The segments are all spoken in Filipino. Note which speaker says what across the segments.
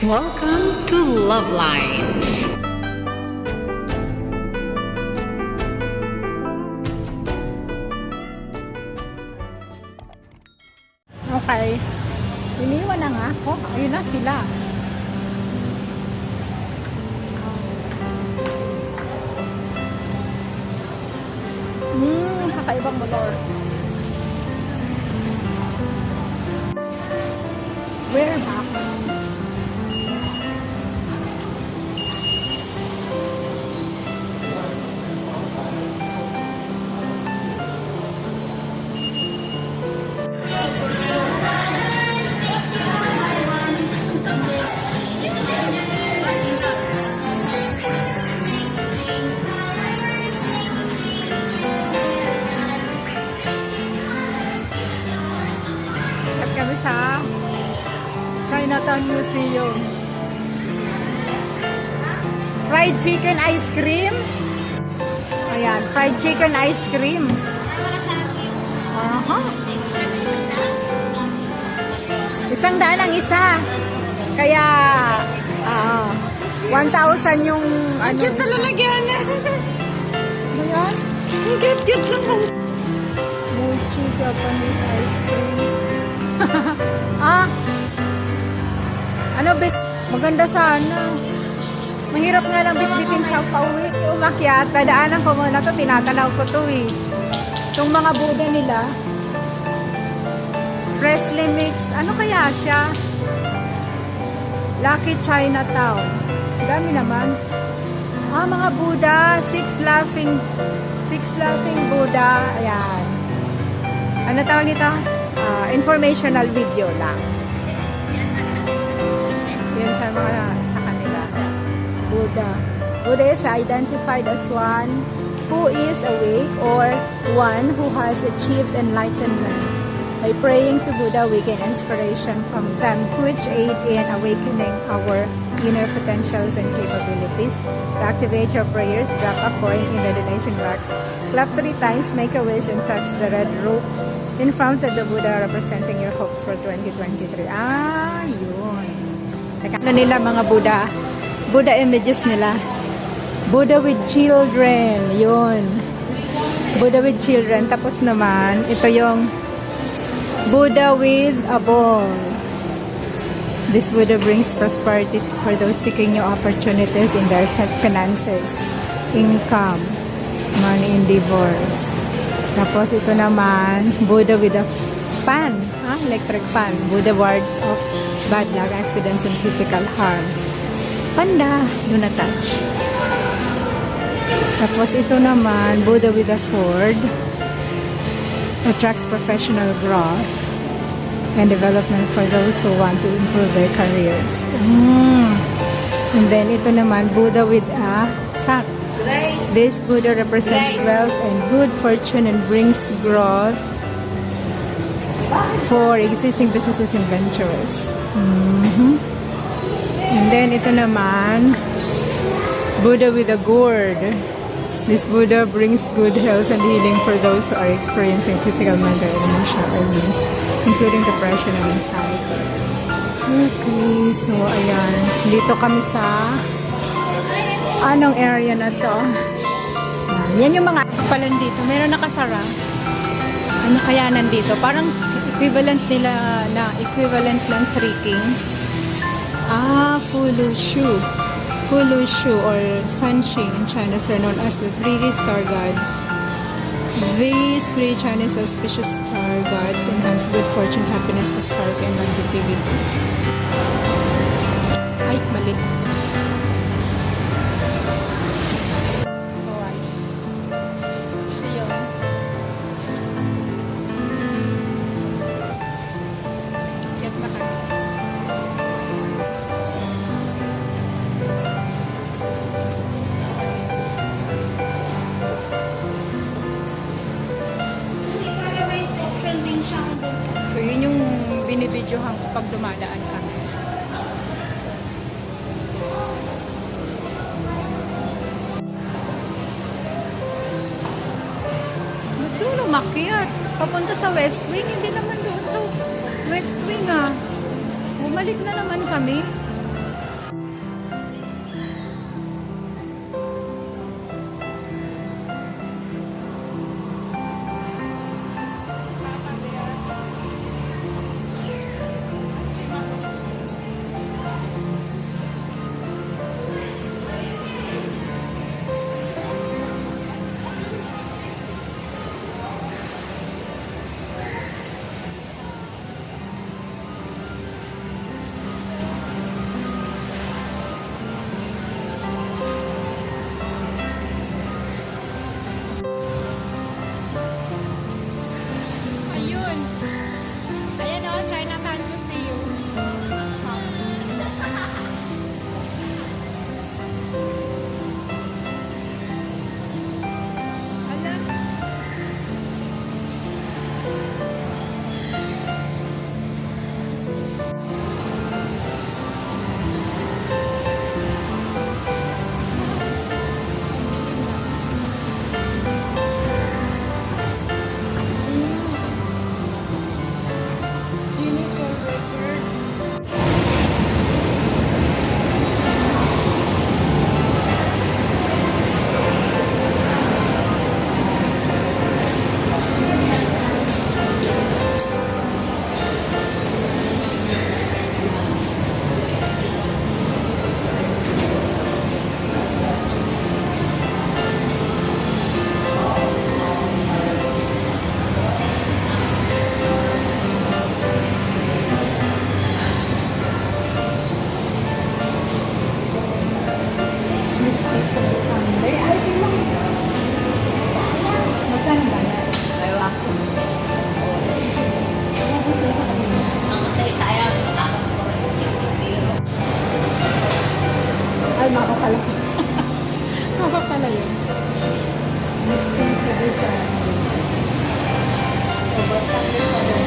Speaker 1: Welcome to Love Lines.
Speaker 2: Okay. Iniwan na nga ako. Ayun na sila. Kakaibang motor. Where back? Kami sa Chinatown Museum. Fried chicken ice cream. Ayan, fried chicken ice cream. Aha. $100 ang isa. Kaya 1,000 yung ano. Cute na lalagyan. Ayan. Cute lang. Mochi Japanese ice cream. Maganda sana. Mahirap nga lang bitbitin sa pauwi. Umakyat, dadaanan ko muna to, tinatanaw ko to eh. Itong mga Buddha nila, freshly mixed. Ano kaya siya? Lucky Chinatown. Dami naman. Mga Buddha, six laughing Buddha. Ayan. Ano tawag nito? Informational video lang. Yan sa kanila. Buddha is identified as one who is awake or one who has achieved enlightenment. By praying to Buddha, we gain inspiration from them, which aid in awakening our inner potentials and capabilities. To activate your prayers, drop a coin in the donation box. Clap 3 times, make a wish, and touch the red rope in front of the Buddha representing your hopes for 2023. Yun. Ano nila mga Buddha images nila. Buddha with children. Yun. Buddha with children. Tapos naman, ito yung Buddha with a ball. This Buddha brings prosperity for those seeking new opportunities in their finances, income, money endeavors. Tapos ito naman, Buddha with a fan, electric fan. Buddha wards of bad luck, accidents, and physical harm. Panda, do not touch. Tapos ito naman, Buddha with a sword. Attracts professional growth and development for those who want to improve their careers. And then ito naman, Buddha with a sack. This Buddha represents wealth and good fortune and brings growth for existing businesses and ventures. And then ito naman, Buddha with a gourd. This Buddha brings good health and healing for those who are experiencing physical, mental, and emotional illness, including depression and anxiety. Okay, so ayan. Dito kami sa anong area na to? Yan yung mga kapalan dito. Meron nakasara. Ano kaya nandito? Parang equivalent nila na equivalent ng Three Kings. Fulu Shu or Sanxing in China are known as the 3 star gods. These 3 Chinese auspicious star gods enhance good fortune, happiness, prosperity, and longevity. Ay, mali. So, yun yung binibidyohan ko pag dumadaan kami. Doon umakyat. Papunta sa West Wing. Hindi naman doon sa West Wing Bumalik na naman kami. sa Sunday. Ay, bilang. Magkano ba yan?
Speaker 3: Ewan ko.
Speaker 2: Mabuti sa kanila.
Speaker 3: Ang saya-saya, nakakang ko rin euro.
Speaker 2: Ay, maka pala. Maka pala yun. Listing sa design. So, basak yun pa rin.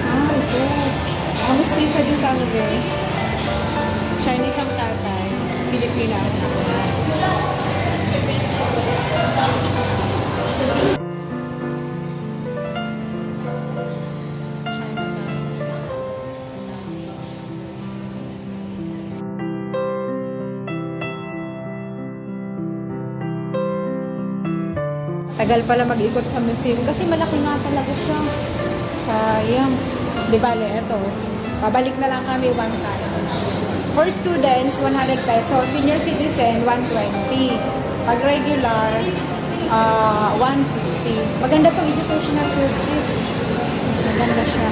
Speaker 2: Ah, ito. Ang listing sa design rin. Chinese ang tatay. Pilipina ang nanay. Tagal pala mag-ikot sa museum kasi malaki nga talaga siya. Sayang. Di bale, eto. Pabalik na lang kami one time. For students, 100 pesos. Senior citizen, 120. Pag regular, 150. Maganda tong educational field trip. Maganda siya.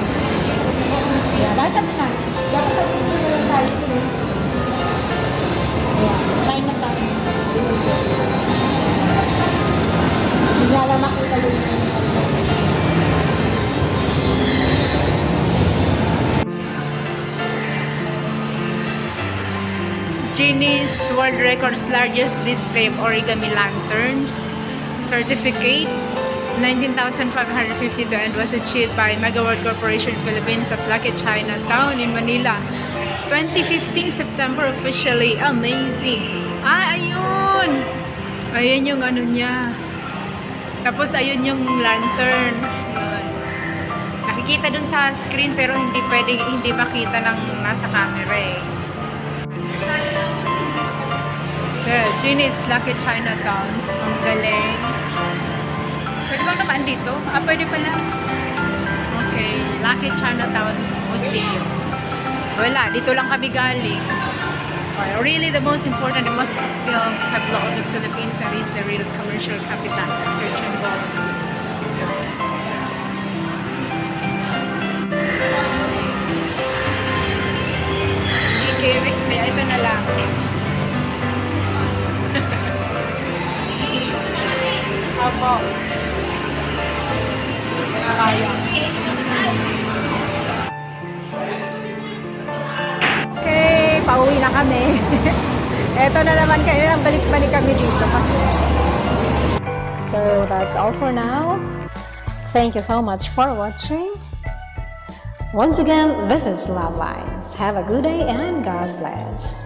Speaker 2: Yeah, basas na. Dapat pag-picture na lang tayo. Yeah, Chinatown. Hindi nga lang makita yung
Speaker 1: Guinness World Records largest display of origami lanterns certificate 19,552 and was achieved by Mega World Corporation Philippines at Lucky Chinatown in Manila 2015 September officially. Amazing. Ayun. Ayun yung ano niya. Tapos ayun yung lantern. Yun. Nakikita dun sa screen pero hindi makita ng nasa camera eh. Yeah, Guinness Lucky Chinatown. Ang galing. Pwede bang naman dito? Ah, pwede pala. Okay, Lucky Chinatown Museum. Wala, dito lang kami galing. Well, really, the most important, the most capital of the Philippines and is the real commercial capital. Search and go. Kirik, may iba na lang. Apo. Sayang.
Speaker 2: Okay, pauwi na kami. Eto na naman kayo, balik-balik kami dito kasi. So, that's all for now. Thank you so much for watching. Once again, this is Love Lines. Have a good day and God bless.